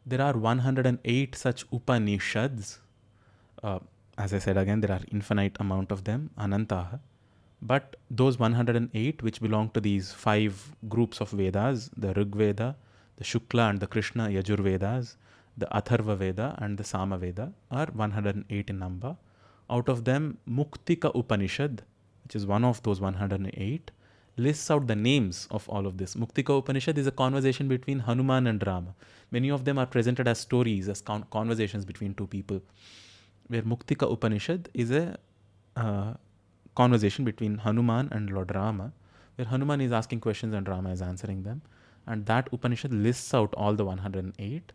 There are 108 such Upanishads. As I said again, there are infinite amount of them, Anantaha. But those 108 which belong to these 5 groups of Vedas, the Rig Veda, the Shukla and the Krishna Yajurvedas, the Atharva Veda and the Sama Veda are 108 in number. Out of them, Muktika Upanishad, which is one of those 108, lists out the names of all of this. Muktika Upanishad is a conversation between Hanuman and Rama. Many of them are presented as stories, as conversations between two people. Where Muktika Upanishad is a conversation between Hanuman and Lord Rama, where Hanuman is asking questions and Rama is answering them. And that Upanishad lists out all the 108.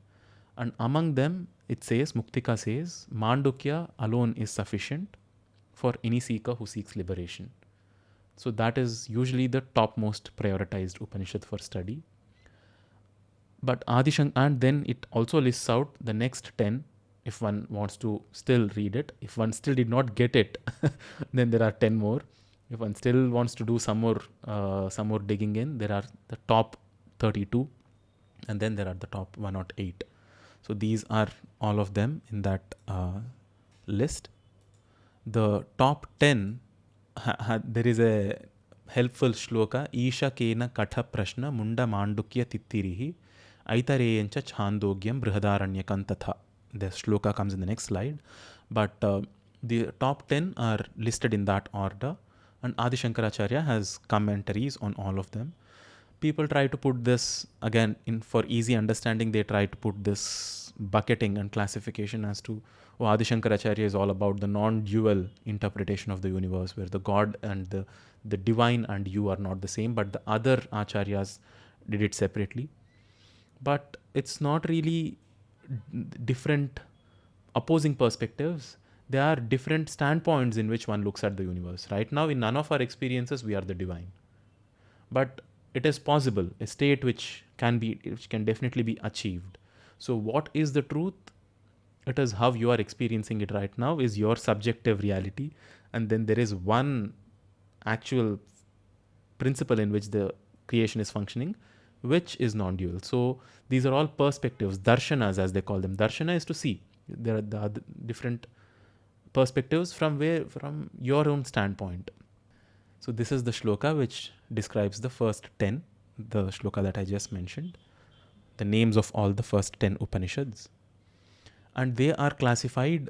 And among them, it says, Muktika says, Mandukya alone is sufficient for any seeker who seeks liberation. So that is usually the topmost prioritized Upanishad for study. But and then it also lists out the next 10 if one wants to still read it. If one still did not get it, then there are 10 more. If one still wants to do some more digging in, there are the top 32, and then there are the top 108. So these are all of them in that list. The top 10, there is a helpful shloka, Isha kena katha prashna munda mandukya tittirihi aitareyancha chandogyam brihadaranyakam tatha. The shloka comes in the next slide. But the top 10 are listed in that order, and Adi Shankaracharya has commentaries on all of them. People try to put this, again, for easy understanding, they try to put this bucketing and classification as to, Adi Shankaracharya is all about the non-dual interpretation of the universe, where the God and the divine and you are not the same, but the other acharyas did it separately. But it's not really different opposing perspectives. There are different standpoints in which one looks at the universe. Right now, in none of our experiences, we are the divine. But it is possible, a state which can definitely be achieved. So what is the truth? It is how you are experiencing it right now, is your subjective reality. And then there is one actual principle in which the creation is functioning, which is non-dual. So these are all perspectives, darshanas as they call them. Darshana is to see. There are the different perspectives from your own standpoint. So this is the shloka which describes the first 10, the shloka that I just mentioned, the names of all the first 10 Upanishads. And they are classified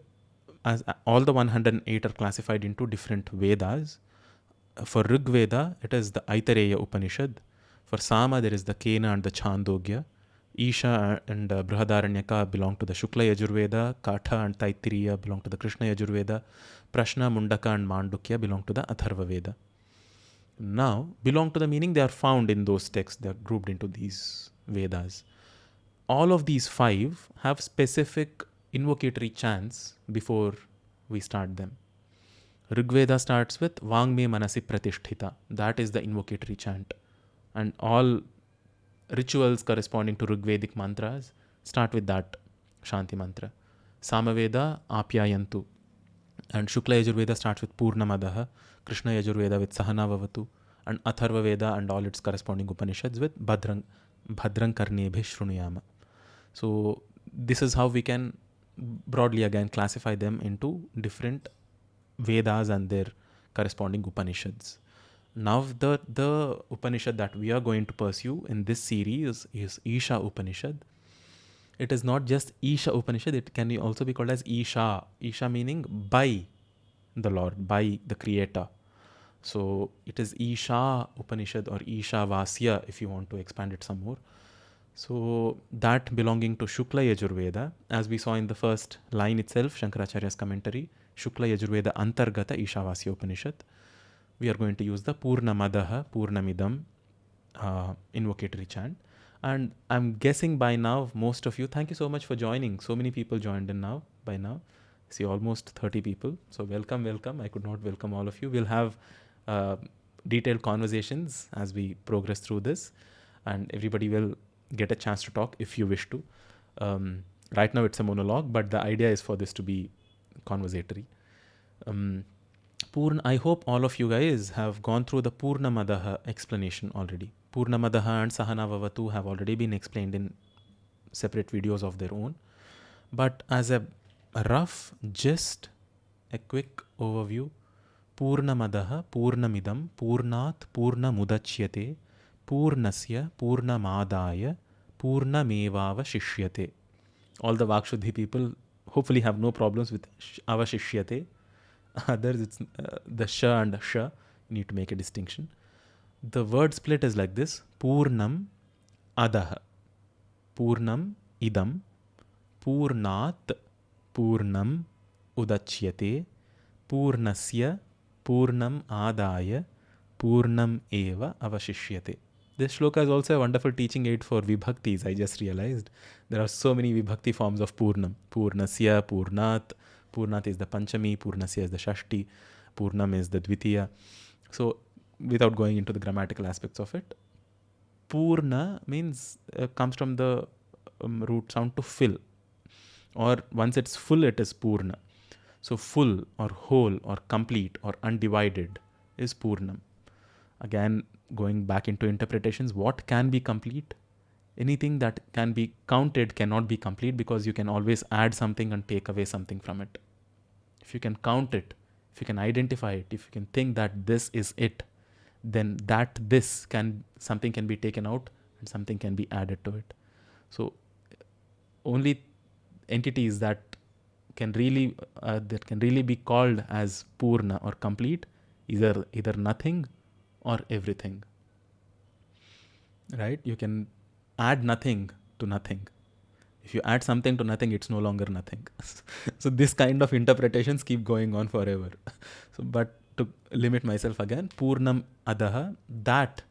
as, all the 108 are classified into different Vedas. For Rig Veda, it is the Aitareya Upanishad. For Sama, there is the Kena and the Chandogya. Isha and Brihadaranyaka belong to the Shukla Yajurveda. Katha and Taittiriya belong to the Krishna Yajurveda. Prashna, Mundaka and Mandukya belong to the Atharva Veda. Now, belong to the meaning they are found in those texts, they are grouped into these Vedas. All of these 5 have specific invocatory chants before we start them. Rig Veda starts with Vangme Manasi Pratisthita. That is the invocatory chant. And all rituals corresponding to Rigvedic mantras start with that Shanti mantra. Samaveda Apyayantu. And Shukla Yajurveda starts with Purnamadaha. Krishna Yajurveda with Sahana Vavatu. And Atharva Veda and all its corresponding Upanishads with Bhadrang Karnebhe Shrunuyama. So this is how we can broadly again classify them into different Vedas and their corresponding Upanishads. Now the Upanishad that we are going to pursue in this series is Isha Upanishad. It is not just Isha Upanishad, it can also be called as Isha. Isha meaning by the Lord, by the Creator. So it is Isha Upanishad or Isha Vasya if you want to expand it some more. So that belonging to Shukla Yajurveda, as we saw in the first line itself, Shankaracharya's commentary, Shukla Yajurveda Antargata Isha Vasya Upanishad. We are going to use the Purnamadaha, Purnamidam invocatory chant. And I'm guessing by now, most of you, thank you so much for joining. So many people joined in now, by now. I see almost 30 people. So welcome. I could not welcome all of you. We'll have detailed conversations as we progress through this. And everybody will get a chance to talk if you wish to. Right now it's a monologue, but the idea is for this to be conversatory. I hope all of you guys have gone through the Purnamadaha explanation already. Purnamadaha and Sahana Vavatu have already been explained in separate videos of their own. But as a rough gist, a quick overview, Purnamadaha Purnamidam Purnat Purnamudachyate Purnasya Purnamadaya Purnamevava Shishyate. All the Vakshuddhi people hopefully have no problems with avashishyate. Others, it's the sha and sha. You need to make a distinction. The word split is like this: Purnam Adaha, Purnam Idam, Purnat Purnam Udachyate, Purnasya Purnam Adaya, Purnam Eva Avashishyate. This shloka is also a wonderful teaching aid for vibhaktis. I just realized there are so many vibhakti forms of Purnam. Purnasya, Purnat. Purnat is the Panchami, Purnasya is the Shashti, Purnam is the Dvitiya. So, without going into the grammatical aspects of it, Purna means comes from the root sound to fill. Or once it's full, it is Purna. So, full or whole or complete or undivided is Purnam. Again, going back into interpretations, what can be complete? Anything that can be counted cannot be complete, because you can always add something and take away something from it. If you can count it, if you can identify it, if you can think that this is it, then something can be taken out and something can be added to it. So only entities that can really be called as Purna or complete, either nothing or everything. Right? You can add nothing to nothing. If you add something to nothing, it's no longer nothing. So this kind of interpretations keep going on forever. But to limit myself again, Purnam Adaha, that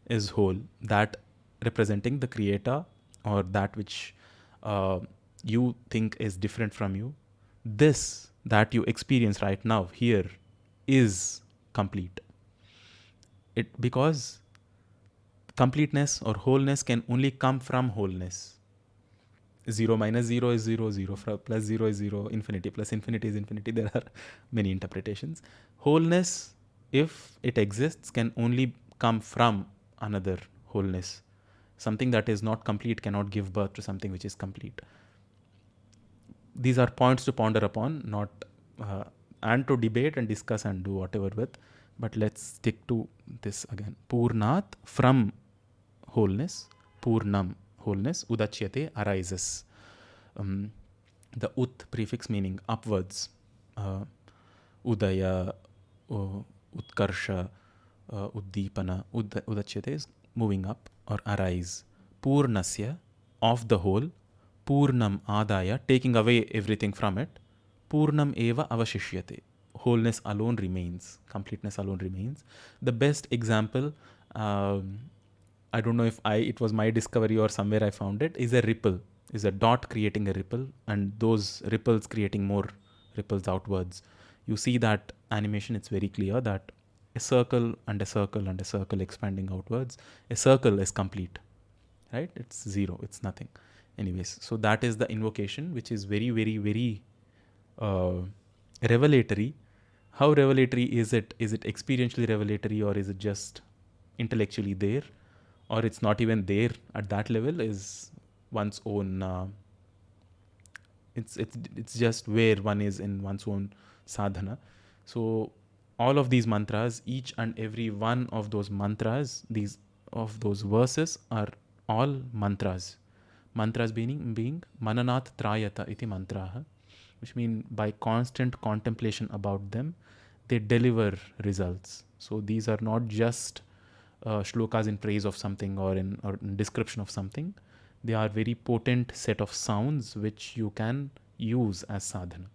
is whole, that representing the creator or that which you think is different from you. This that you experience right now here is complete. Because completeness or wholeness can only come from wholeness. 0 minus 0 is 0, 0 plus 0 is 0, infinity plus infinity is infinity. There are many interpretations. Wholeness, if it exists, can only come from another wholeness. Something that is not complete cannot give birth to something which is complete. These are points to ponder upon, not and to debate and discuss and do whatever with. But let's stick to this again. Purnat, from wholeness. Purnam, wholeness. Udachyate, arises. The ut prefix meaning upwards. Udaya, utkarsha, uddipana. Udachyate is moving up or arise. Purnasya, of the whole. Purnam adaya, taking away everything from it. Purnam eva avashishyate. Wholeness alone remains. Completeness alone remains. The best example, I don't know if it was my discovery or somewhere I found it, is a ripple. Is a dot creating a ripple, and those ripples creating more ripples outwards. You see that animation, it's very clear that a circle and a circle and a circle expanding outwards. A circle is complete, right? It's zero, it's nothing. Anyways, so that is the invocation, which is very, very, very revelatory. How revelatory is it? Is it experientially revelatory, or is it just intellectually there, or it's not even there at that level? Is one's own it's just where one is in one's own sadhana. So all of these mantras, each and every one of those mantras, those verses are all mantras. Mantras being mananat trayata iti mantraha, which mean by constant contemplation about them, they deliver results. So these are not just shlokas in praise of something or in description of something. They are very potent set of sounds which you can use as sadhana.